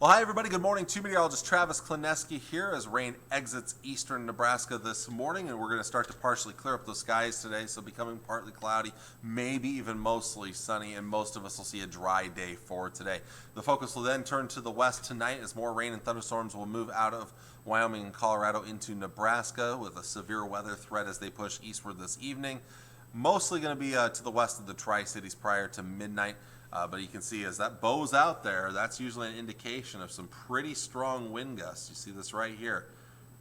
Well, hi everybody. Good morning. Meteorologist Travis Klineski here as rain exits eastern Nebraska this morning, and we're going to start to partially clear up the skies today, so becoming partly cloudy, maybe even mostly sunny, and most of us will see a dry day for today. The focus will then turn to the west tonight as more rain and thunderstorms will move out of Wyoming and Colorado into Nebraska with a severe weather threat as they push eastward this evening. Mostly going to be to the west of the Tri-Cities prior to midnight. But you can see as that bows out there, that's usually an indication of some pretty strong wind gusts. You see this right here.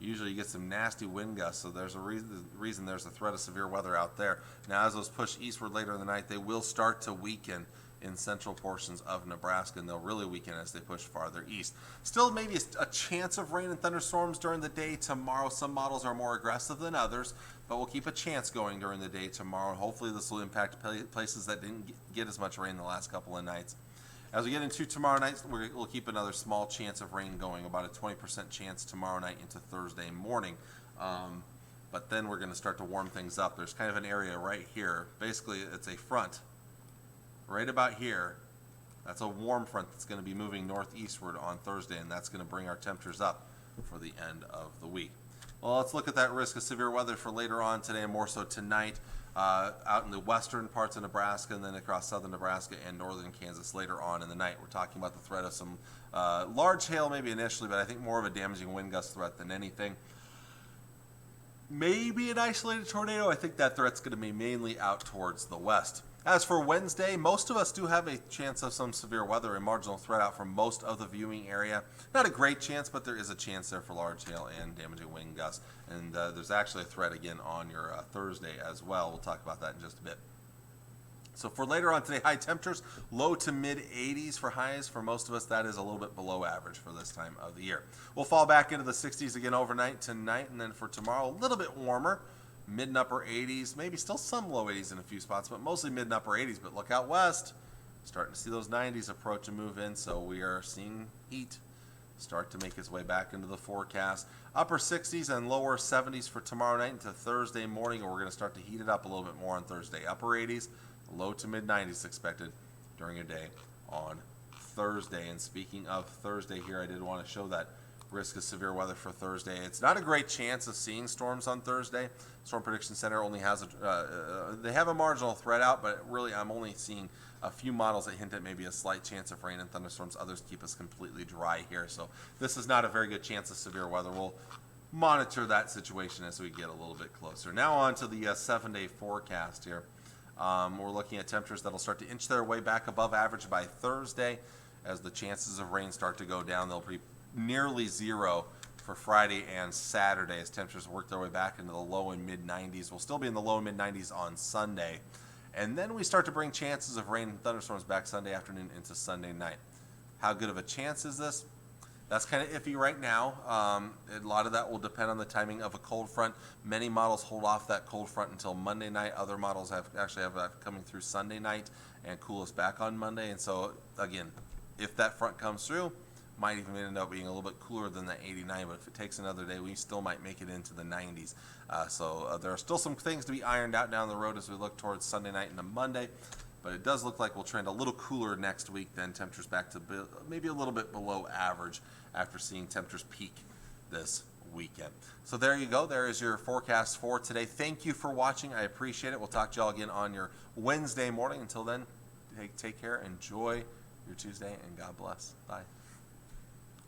Usually you get some nasty wind gusts, so there's a reason there's a threat of severe weather out there. Now as those push eastward later in the night, they will start to weaken in central portions of Nebraska, and they'll really weaken as they push farther east. Still maybe a chance of rain and thunderstorms during the day tomorrow. Some models are more aggressive than others, but we'll keep a chance going during the day tomorrow. Hopefully this will impact places that didn't get as much rain the last couple of nights. As we get into tomorrow night, we'll keep another small chance of rain going, about a 20% chance tomorrow night into Thursday morning. But then we're going to start to warm things up. There's kind of an area right here. Basically, it's a front right about here. That's a warm front that's going to be moving northeastward on Thursday, and that's going to bring our temperatures up for the end of the week. Well, let's look at that risk of severe weather for later on today, and more so tonight, out in the western parts of Nebraska, and then across southern Nebraska and northern Kansas later on in the night. We're talking about the threat of some large hail maybe initially, but I think more of a damaging wind gust threat than anything. Maybe an isolated tornado. I think that threat's going to be mainly out towards the west. As for Wednesday, most of us do have a chance of some severe weather, a marginal threat out from most of the viewing area. Not a great chance, but there is a chance there for large hail and damaging wind gusts. And there's actually a threat again on your Thursday as well. We'll talk about that in just a bit. So for later on today, high temperatures, low to mid 80s for highs. For most of us, that is a little bit below average for this time of the year. We'll fall back into the 60s again overnight tonight, and then for tomorrow, a little bit warmer. Mid and upper 80s, maybe still some low 80s in a few spots, but mostly mid and upper 80s. But look out west, starting to see those 90s approach and move in, so we are seeing heat start to make its way back into the forecast. Upper 60s and lower 70s for tomorrow night into Thursday morning, and we're going to start to heat it up a little bit more on Thursday. Upper 80s, low to mid 90s expected during a day on Thursday. And speaking of Thursday here, I did want to show that risk of severe weather for Thursday. It's not a great chance of seeing storms on Thursday. Storm Prediction Center only has they have a marginal threat out, but really I'm only seeing a few models that hint at maybe a slight chance of rain and thunderstorms. Others keep us completely dry here. So this is not a very good chance of severe weather. We'll monitor that situation as we get a little bit closer. Now on to the 7-day forecast here. We're looking at temperatures that'll start to inch their way back above average by Thursday. As the chances of rain start to go down, they'll be nearly zero for Friday and Saturday as temperatures work their way back into the low and mid 90s. We'll still be in the low and mid 90s on Sunday. And then we start to bring chances of rain and thunderstorms back Sunday afternoon into Sunday night. How good of a chance is this? That's kind of iffy right now. A lot of that will depend on the timing of a cold front. Many models hold off that cold front until Monday night. Other models actually have that coming through Sunday night and cool us back on Monday. And so, again, if that front comes through, might even end up being a little bit cooler than the 89, but if it takes another day, we still might make it into the 90s. So there are still some things to be ironed out down the road as we look towards Sunday night into Monday, but it does look like we'll trend a little cooler next week, then temperatures back to maybe a little bit below average after seeing temperatures peak this weekend. So there you go. There is your forecast for today. Thank you for watching. I appreciate it. We'll talk to y'all again on your Wednesday morning. Until then, take care, enjoy your Tuesday, and God bless. Bye.